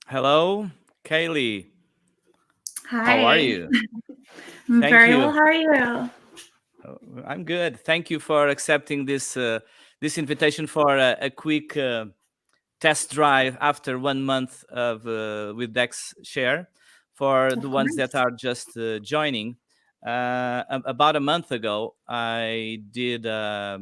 Hello, Kayleigh. How are Hi, you? I'm Thank very well. you. How are you? I'm good. Thank you for accepting this invitation for a quick test drive after 1 month of with Dex Share. For the Of ones that course. are just joining, about a month ago, I did uh,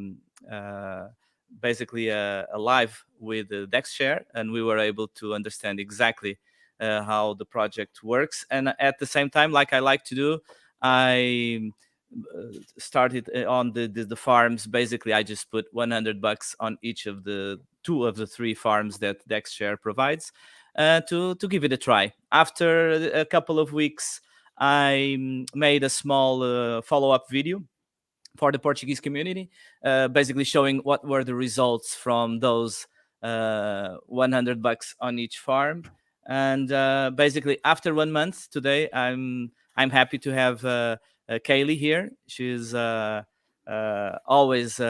basically a live with Dex Share, and we were able to understand exactly how the project works. And at the same time, like I like to do, I started on the farms. Basically, I just put $100 on each of the two of the three farms that DexShare provides to give it a try. After a couple of weeks, I made a small follow-up video for the Portuguese community, basically showing what were the results from those $100 on each farm. And basically, after 1 month today, I'm happy to have Kayleigh here. She's always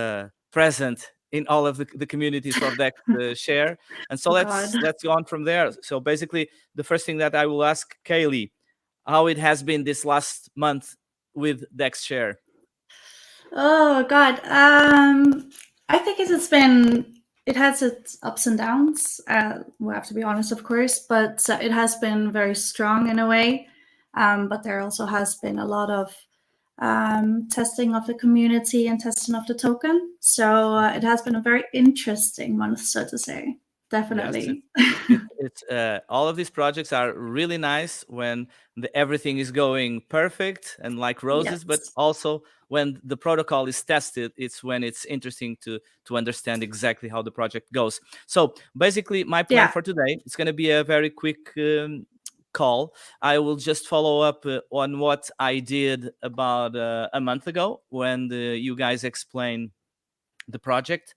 present in all of the communities of that share. And so Oh God. let's go on from there. So basically, the first thing that I will ask Kayleigh, how it has been this last month with Dex Share. Oh God. I think it has its ups and downs. We have to be honest, of course, but it has been very strong in a way. But there also has been a lot of testing of the community and testing of the token. So it has been a very interesting month, so to say. Yes, Definitely. it's all of these projects are really nice when everything is going perfect and like roses, but Yes. also when the protocol is tested, it's when it's interesting to understand exactly how the project goes. So basically, my plan Yeah. for today is going to be a very quick call. I will just follow up on what I did about a month ago when you guys explained the project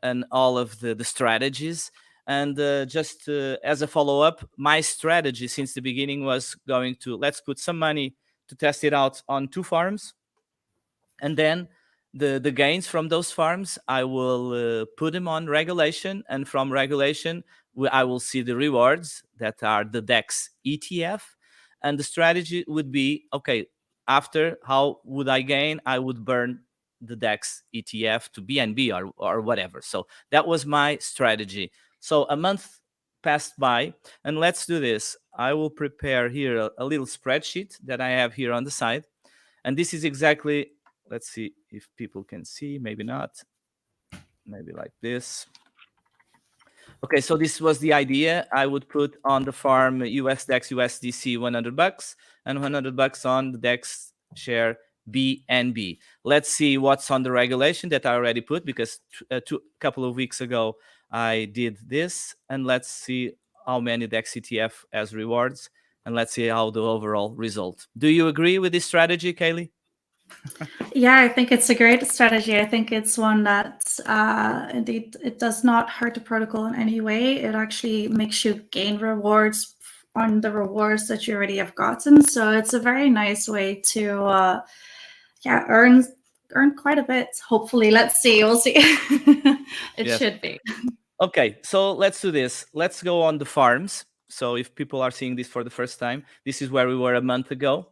and all of the strategies. And just as a follow up, my strategy since the beginning was going to let's put some money to test it out on two farms, and then the gains from those farms I will put them on regulation, and from regulation I will see the rewards that are the DEX ETF. And the strategy would be okay, after how would I gain, I would burn the DEX ETF to BNB or whatever. So that was my strategy. So a month passed by, and let's do this. I will prepare here a little spreadsheet that I have here on the side, and this is exactly, let's see if people can see, maybe not, maybe like this. Okay, so this was the idea. I would put on the farm US DEX USDC $100 and $100 on the DEX share BNB. Let's see what's on the regulation that I already put, because a couple of weeks ago I did this. And let's see how many DEX ETF as rewards, and let's see how the overall result. Do you agree with this strategy, Kayleigh? Yeah, I think it's a great strategy. I think it's one that indeed it does not hurt the protocol in any way. It actually makes you gain rewards on the rewards that you already have gotten. So it's a very nice way to yeah earn quite a bit. Hopefully, let's see. We'll see. It Yes. should be. Okay, so let's do this. Let's go on the farms. So if people are seeing this for the first time, this is where we were a month ago.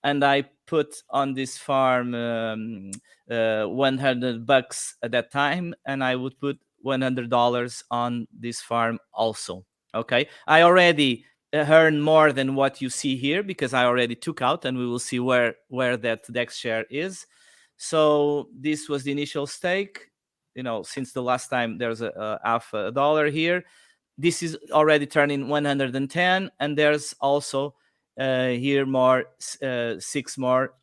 And I put on this farm $100 at that time, and I would put $100 on this farm also. Okay, I already earned more than what you see here because I already took out, and we will see where that DEX share is. So this was the initial stake. Since the last time, there's a half a dollar here. This is already turning 110, and there's also here more $6 more.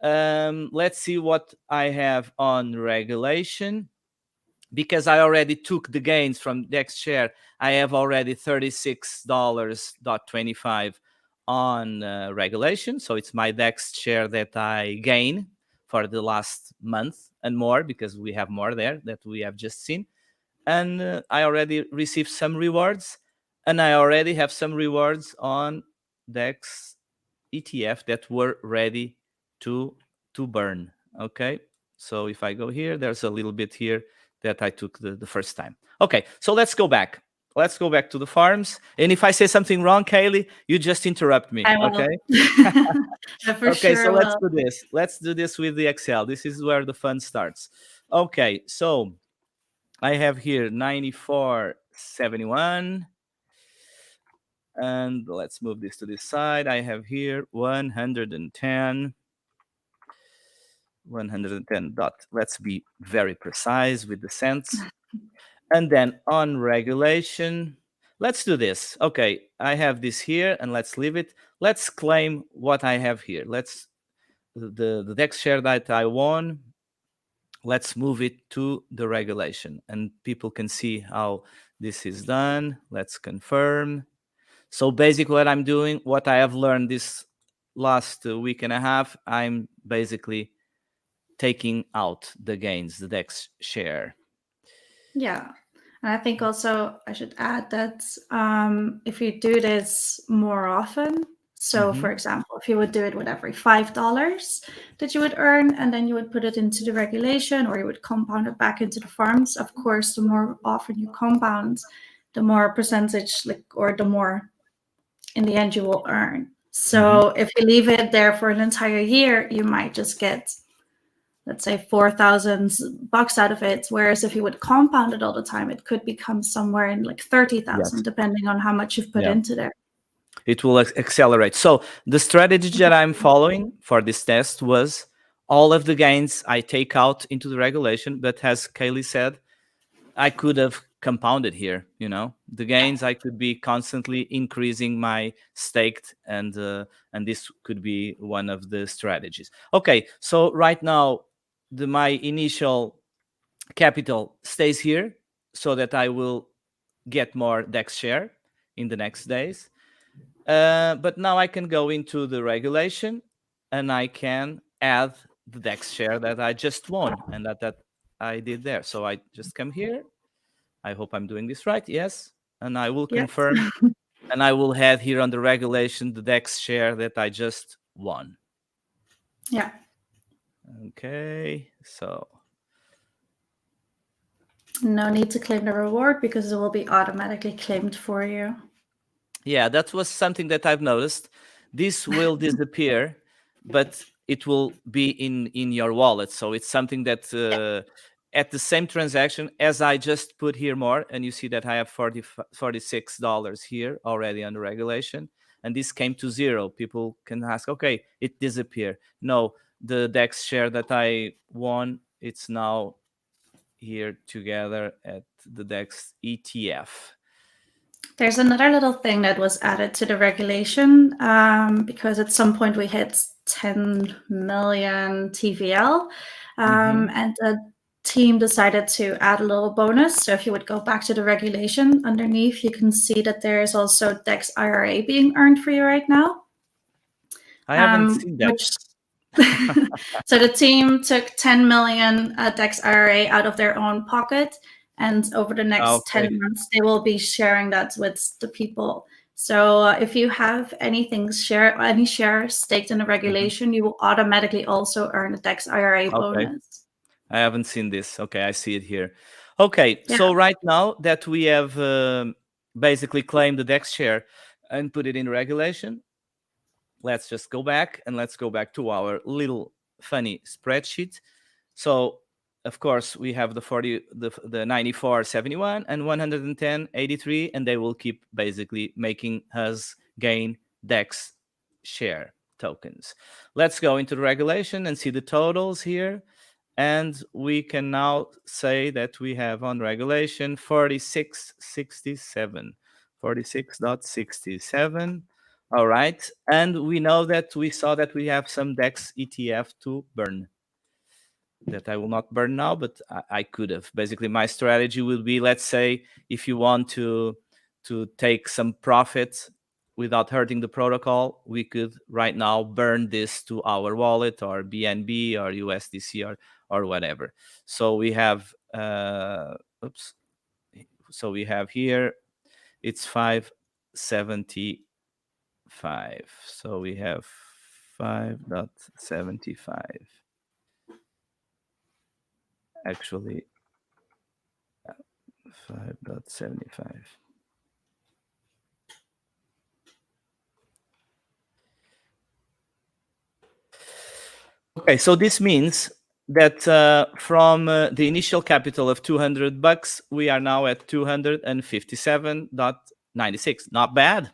Let's see what I have on regulation, because I already took the gains from Dex share. I have already $36.25 on regulation. So it's my Dex share that I gain for the last month and more, because we have more there that we have just seen. And I already received some rewards, and I already have some rewards on Dex ETF that were ready to burn. Okay, so if I go here, there's a little bit here that I took the first time. Okay, so let's go back. let's go back to the farms. And if I say something wrong, Kayleigh, you just interrupt me. I will. Okay. For Okay, sure so let's will. do this. Let's do this with the Excel. This is where the fun starts. Okay, so I have here 94.71. And let's move this to this side. I have here 110. 110 dot. Let's be very precise with the cents. And then on regulation, let's do this. Okay, I have this here and let's leave it. Let's claim what I have here. Let's the DEX share that I won. Let's move it to the regulation and people can see how this is done. Let's confirm. So basically what I'm doing, what I have learned this last week and a half, I'm basically taking out the gains, the DEX share. Yeah. And I think also I should add that if you do this more often, so for example, if you would do it with every $5 that you would earn, and then you would put it into the regulation or you would compound it back into the farms, of course, the more often you compound, the more percentage, or the more in the end you will earn. So if you leave it there for an entire year, you might just get, let's say, $4,000 out of it. Whereas if you would compound it all the time, it could become somewhere in like 30,000, depending on how much you've put into there. It will accelerate. So the strategy that I'm following for this test was all of the gains I take out into the regulation. But as Kayleigh said, I could have compounded here, the gains. I could be constantly increasing my staked, and this could be one of the strategies. Okay, so right now my initial capital stays here so that I will get more DEX share in the next days. But now I can go into the regulation and I can add the DEX share that I just won and that I did there. So I just come here. I hope I'm doing this right. Yes. And I will confirm. And I will add here on the regulation the DEX share that I just won. Yeah. Okay. So no need to claim the reward because it will be automatically claimed for you. Yeah, that was something that I've noticed. This will disappear, but it will be in your wallet. So it's something that at the same transaction as I just put here more, and you see that I have $46 here already under regulation, and this came to zero. People can ask, okay, it disappeared. No, the DEX share that I won, it's now here together at the DEX ETF. There's another little thing that was added to the regulation because at some point we hit 10 million TVL, and the team decided to add a little bonus. So if you would go back to the regulation underneath, you can see that there is also DEX IRA being earned for you right now. I haven't seen that. So the team took 10 million DEX IRA out of their own pocket. And over the next 10 months, they will be sharing that with the people. So if you have any share staked in a regulation, you will automatically also earn a DEX IRA bonus. I haven't seen this. Okay, I see it here. Okay, so right now that we have basically claimed the DEX share and put it in regulation, let's just go back and let's go back to our little funny spreadsheet. So of course, we have the 94.71 and 110.83, and they will keep basically making us gain DEX share tokens. Let's go into the regulation and see the totals here. And we can now say that we have on regulation 46.67, 46.67. All right. And we know that we saw that we have some DEX ETF to burn. That I will not burn now, but I could have. Basically, my strategy will be, let's say, if you want to take some profit without hurting the protocol, we could right now burn this to our wallet or BNB or USDC or whatever. So we have, So we have here, it's 5.75. So we have 5.75. Actually, 5.75. Okay, so this means that from the initial capital of $200, we are now at 257.96. Not bad.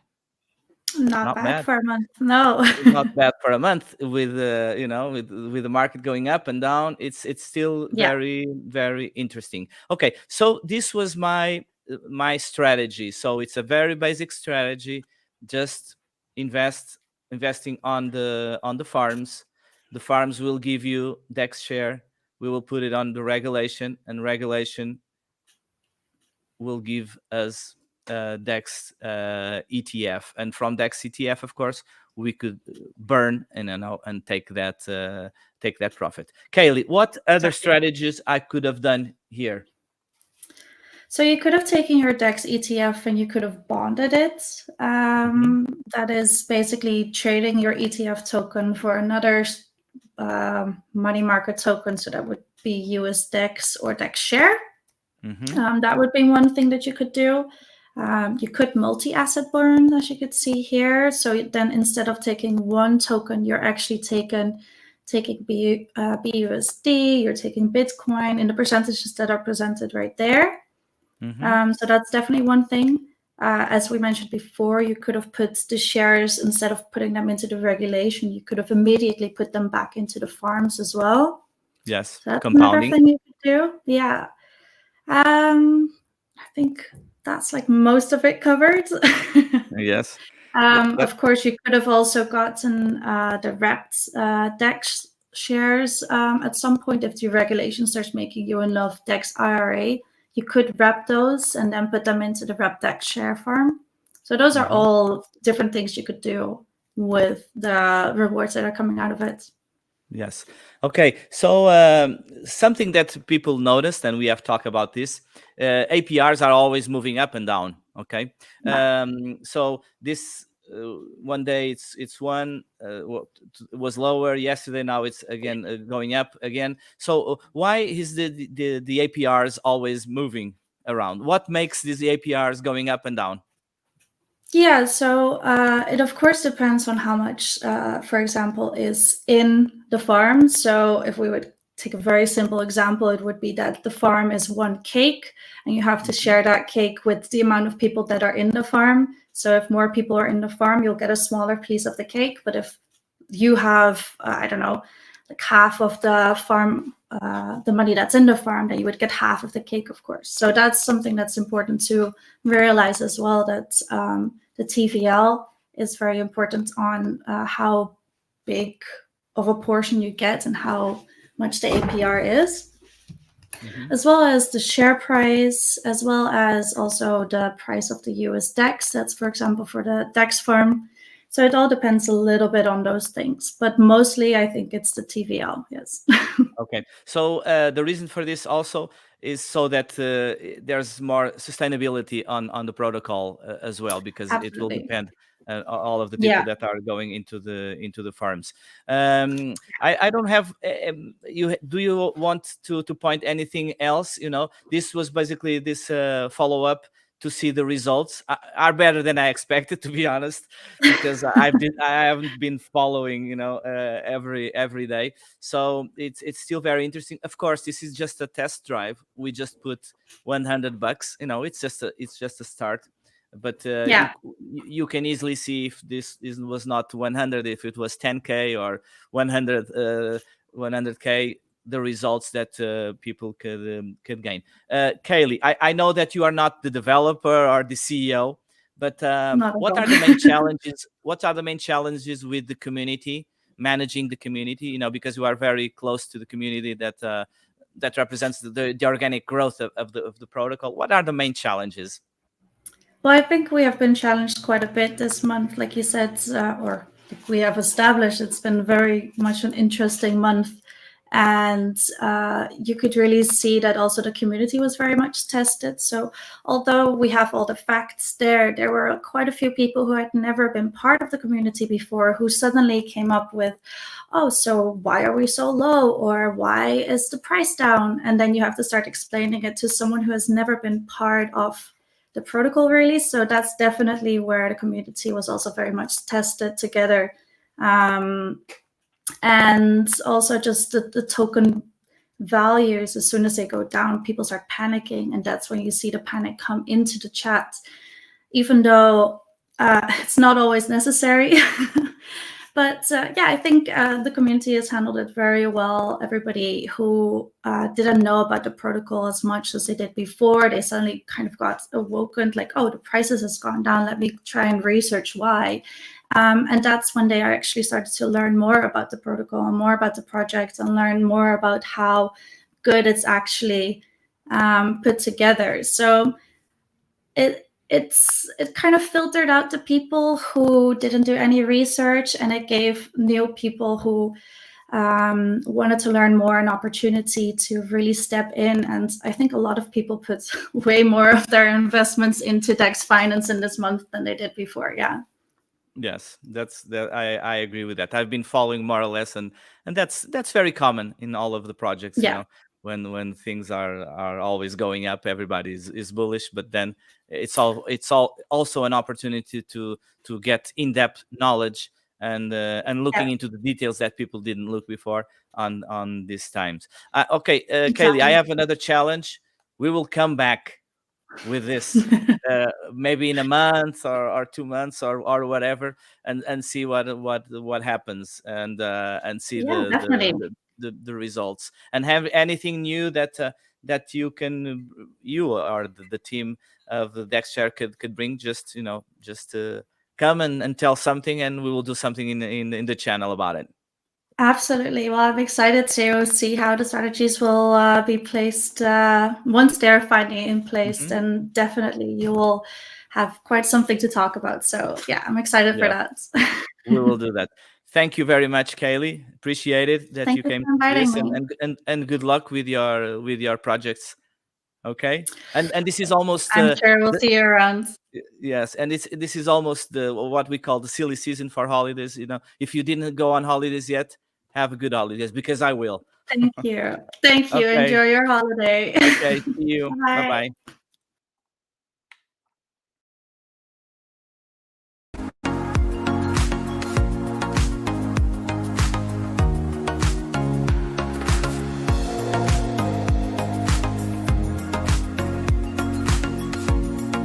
Not bad for a month. No. Not bad for a month with with the market going up and down. It's still very, very interesting. Okay, so this was my strategy. So it's a very basic strategy. Just investing on the farms. The farms will give you DEX share. We will put it on the regulation, and regulation will give us DEX ETF, and from DEX ETF, of course, we could burn and take that profit. Kayleigh, what other strategies I could have done here? So you could have taken your DEX ETF and you could have bonded it. That is basically trading your ETF token for another money market token. So that would be US DEX or DEX share. That would be one thing that you could do. You could multi-asset burn, as you could see here. So then instead of taking one token, you're actually taking BUSD, you're taking Bitcoin in the percentages that are presented right there. So that's definitely one thing. As we mentioned before, you could have put the shares, instead of putting them into the regulation, you could have immediately put them back into the farms as well. Yes, so that's compounding. Another thing you could do. Yeah. I think that's like most of it covered. Yes. Of course, you could have also gotten the wrapped DEX shares at some point if the regulation starts making you enough DEX IRA. You could wrap those and then put them into the wrapped DEX share farm. So those are all different things you could do with the rewards that are coming out of it. Yes. Okay. So something that people noticed, and we have talked about this, APRs are always moving up and down. Okay. So this one day it's one was lower yesterday. Now it's again going up again. So why is the APRs always moving around? What makes these APRs going up and down? Yeah, so it of course depends on how much, for example, is in the farm. So if we would take a very simple example, it would be that the farm is one cake and you have to share that cake with the amount of people that are in the farm. So if more people are in the farm, you'll get a smaller piece of the cake. But if you have, I don't know, like half of the farm, the money that's in the farm, then you would get half of the cake, of course. So that's something that's important to realize as well, that the TVL is very important on how big of a portion you get and how much the APR is, as well as the share price, as well as also the price of the US DEX. That's, for example, for the DEX farm. So it all depends a little bit on those things, but mostly I think it's the TVL, yes. Okay, so the reason for this also is so that there's more sustainability on the protocol as well, because it will depend all of the people that are going into the farms. I don't have do you want to point anything else? This was basically this follow-up to see the results are better than I expected, to be honest, because I haven't been following every day. So it's still very interesting. Of course, this is just a test drive. We just put $100. It's just a start. But you can easily see if this was not 100, if it was 10K or 100K, the results that people could gain. Kayleigh, I know that you are not the developer or the CEO, but what are the main challenges? What are the main challenges with the community, managing the community? Because you are very close to the community that represents the organic growth of the protocol. What are the main challenges? Well, I think we have been challenged quite a bit this month, like you said, or we have established. It's been very much an interesting month. And you could really see that also the community was very much tested. So although we have all the facts there were quite a few people who had never been part of the community before who suddenly came up with, oh, so why are we so low? Or why is the price down? And then you have to start explaining it to someone who has never been part of the protocol, really. So that's definitely where the community was also very much tested together. And also just the token values, as soon as they go down, people start panicking, and that's when you see the panic come into the chat, even though it's not always necessary. But yeah, I think the community has handled it very well. Everybody who didn't know about the protocol as much as they did before, they suddenly kind of got awoken, like, oh, the prices has gone down, let me try and research why. And that's when they actually started to learn more about the protocol and more about the project, and learn more about how good it's actually put together. So it kind of filtered out the people who didn't do any research, and it gave new people who wanted to learn more an opportunity to really step in. And I think a lot of people put way more of their investments into DEXFInance in this month than they did before. Yeah. Yes, I agree with that. I've been following more or less, and that's very common in all of the projects. Yeah. When things are always going up, everybody is bullish, but then it's also an opportunity to get in-depth knowledge and looking into the details that people didn't look before on these times. Okay, Kayleigh, I have another challenge. We will come back with this maybe in a month or 2 months or whatever, and see what happens, and see the results, and have anything new that you or the team of the DEXShare could bring. Just come and tell something, and we will do something in the channel about it. Absolutely. Well, I'm excited to see how the strategies will be placed once they're finally in place. And definitely you will have quite something to talk about. So yeah, I'm excited for that. We will do that. Thank you very much, Kayleigh. Appreciate it that Thank you you came for inviting to me. this, and good luck with your projects. Okay, and this is almost I'm sure we'll see you around. yes, and this is almost what we call the silly season for holidays. If you didn't go on holidays yet, have a good holidays, because I will. Thank you. Thank you. Okay. Enjoy your holiday. Okay, see you. Bye-bye.